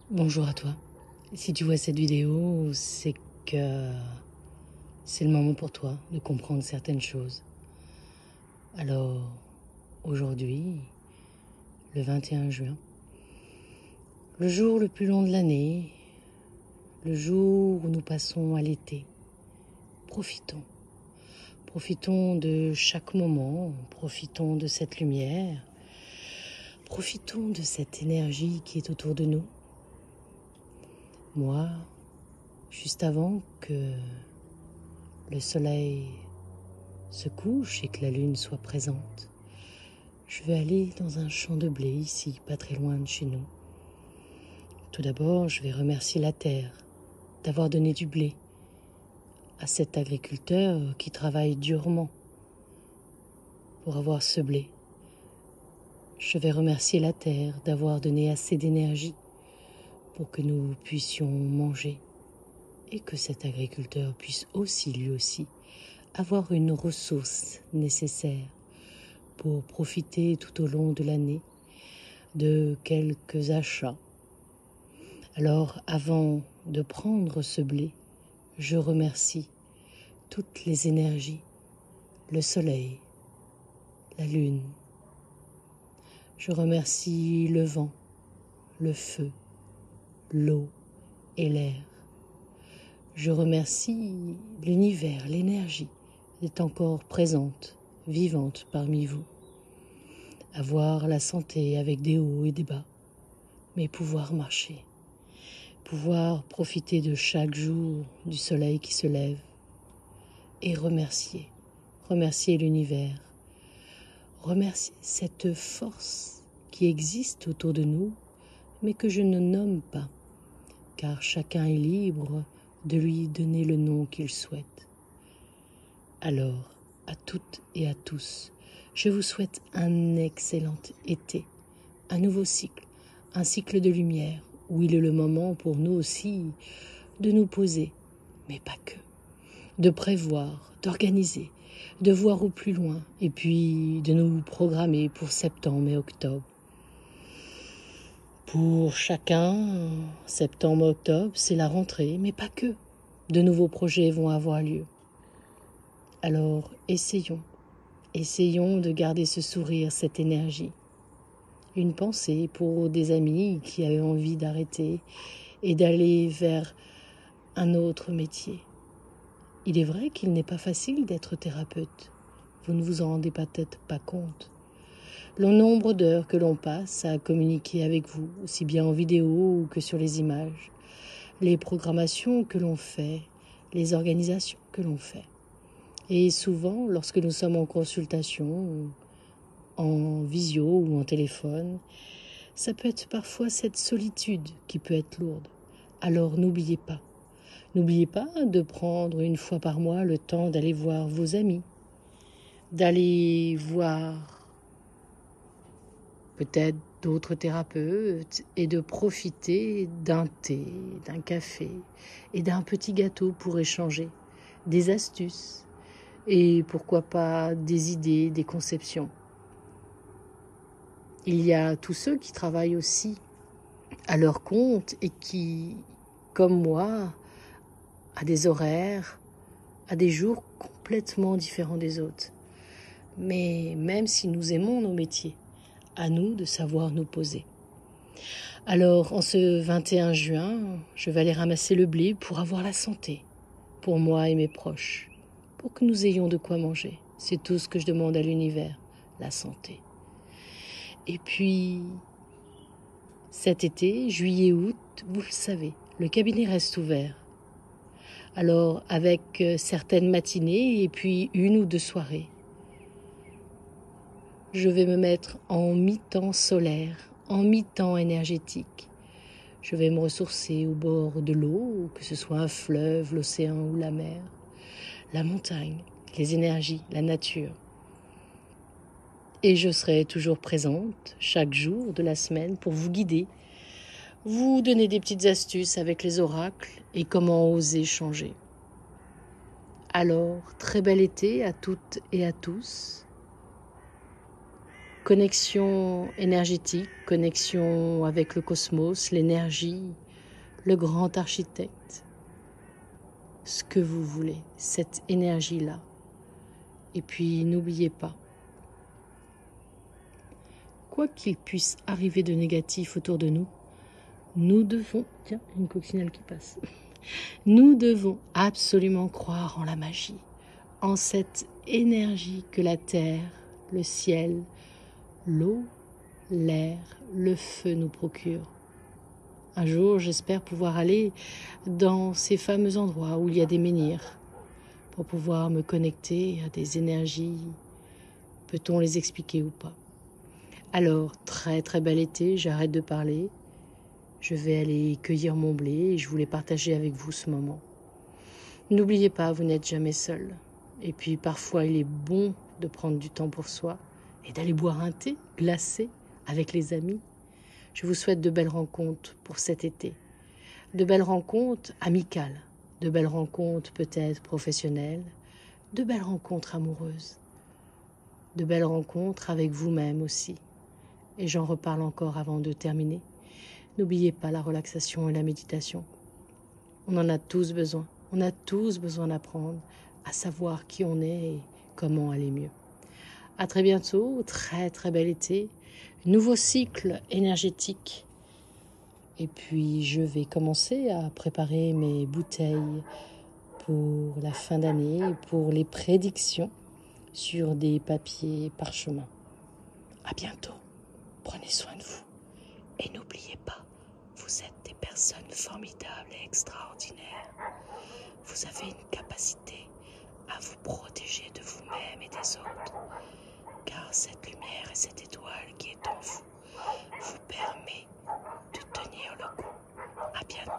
Bonjour à toi. Si tu vois cette vidéo, c'est que c'est le moment pour toi de comprendre certaines choses. Alors, aujourd'hui, le 21 juin, le jour le plus long de l'année, le jour où nous passons à l'été, profitons. Profitons de chaque moment, profitons de cette lumière, profitons de cette énergie qui est autour de nous. Moi, juste avant que le soleil se couche et que la lune soit présente, je vais aller dans un champ de blé ici, pas très loin de chez nous. Tout d'abord, je vais remercier la terre d'avoir donné du blé à cet agriculteur qui travaille durement pour avoir ce blé. Je vais remercier la terre d'avoir donné assez d'énergie pour que nous puissions manger et que cet agriculteur puisse aussi, lui aussi, avoir une ressource nécessaire pour profiter tout au long de l'année de quelques achats. Alors, avant de prendre ce blé, je remercie toutes les énergies, le soleil, la lune. Je remercie le vent, le feu, l'eau et l'air. Je remercie l'univers, l'énergie est encore présente, vivante parmi vous. Avoir la santé avec des hauts et des bas, mais pouvoir marcher, pouvoir profiter de chaque jour du soleil qui se lève et remercier l'univers, remercier cette force qui existe autour de nous, mais que je ne nomme pas, car chacun est libre de lui donner le nom qu'il souhaite. Alors, à toutes et à tous, je vous souhaite un excellent été, un nouveau cycle, un cycle de lumière, où il est le moment pour nous aussi de nous poser, mais pas que, de prévoir, d'organiser, de voir au plus loin, et puis de nous programmer pour septembre et octobre. Pour chacun, septembre et octobre, c'est la rentrée, mais pas que. De nouveaux projets vont avoir lieu. Alors, essayons de garder ce sourire, cette énergie. Une pensée pour des amis qui avaient envie d'arrêter et d'aller vers un autre métier. Il est vrai qu'il n'est pas facile d'être thérapeute. Vous ne vous en rendez peut-être pas compte. Le nombre d'heures que l'on passe à communiquer avec vous, aussi bien en vidéo que sur les images, les programmations que l'on fait, les organisations que l'on fait. Et souvent, lorsque nous sommes en consultation, en visio ou en téléphone, ça peut être parfois cette solitude qui peut être lourde. Alors n'oubliez pas de prendre une fois par mois le temps d'aller voir vos amis, d'aller voir peut-être d'autres thérapeutes et de profiter d'un thé, d'un café et d'un petit gâteau pour échanger, des astuces et pourquoi pas des idées, des conceptions. Il y a tous ceux qui travaillent aussi à leur compte et qui, comme moi, a des horaires, a des jours complètement différents des autres. Mais même si nous aimons nos métiers, à nous de savoir nous poser. Alors, en ce 21 juin, je vais aller ramasser le blé pour avoir la santé, pour moi et mes proches, pour que nous ayons de quoi manger. C'est tout ce que je demande à l'univers, la santé. Et puis, cet été, juillet, août, vous le savez, le cabinet reste ouvert. Alors, avec certaines matinées et puis une ou deux soirées, je vais me mettre en mi-temps solaire, en mi-temps énergétique. Je vais me ressourcer au bord de l'eau, que ce soit un fleuve, l'océan ou la mer, la montagne, les énergies, la nature. Et je serai toujours présente chaque jour de la semaine pour vous guider, vous donner des petites astuces avec les oracles et comment oser changer. Alors, très bel été à toutes et à tous. connexion énergétique, connexion avec le cosmos, l'énergie, le grand architecte, ce que vous voulez, cette énergie-là. Et puis n'oubliez pas, quoi qu'il puisse arriver de négatif autour de nous, nous devons, tiens, une coccinelle qui passe, nous devons absolument croire en la magie, en cette énergie que la terre, le ciel, l'eau, l'air, le feu nous procurent. Un jour, j'espère pouvoir aller dans ces fameux endroits où il y a des menhirs pour pouvoir me connecter à des énergies. Peut-on les expliquer ou pas? Alors, très très bel été, j'arrête de parler. Je vais aller cueillir mon blé et je voulais partager avec vous ce moment. N'oubliez pas, vous n'êtes jamais seul. Et puis parfois, il est bon de prendre du temps pour soi et d'aller boire un thé glacé avec les amis. Je vous souhaite de belles rencontres pour cet été. De belles rencontres amicales, de belles rencontres peut-être professionnelles, de belles rencontres amoureuses, de belles rencontres avec vous-même aussi. Et j'en reparle encore avant de terminer. N'oubliez pas la relaxation et la méditation. On en a tous besoin. On a tous besoin d'apprendre à savoir qui on est et comment aller mieux. À très bientôt, très très bel été, nouveau cycle énergétique. Et puis je vais commencer à préparer mes bouteilles pour la fin d'année, pour les prédictions sur des papiers parchemins. À bientôt, prenez soin de vous et n'oubliez pas, vous êtes des personnes formidables et extraordinaires. Vous avez une capacité à vous protéger de vous-même et des autres, car cette lumière et cette étoile qui est en vous vous permet de tenir le coup. À bientôt.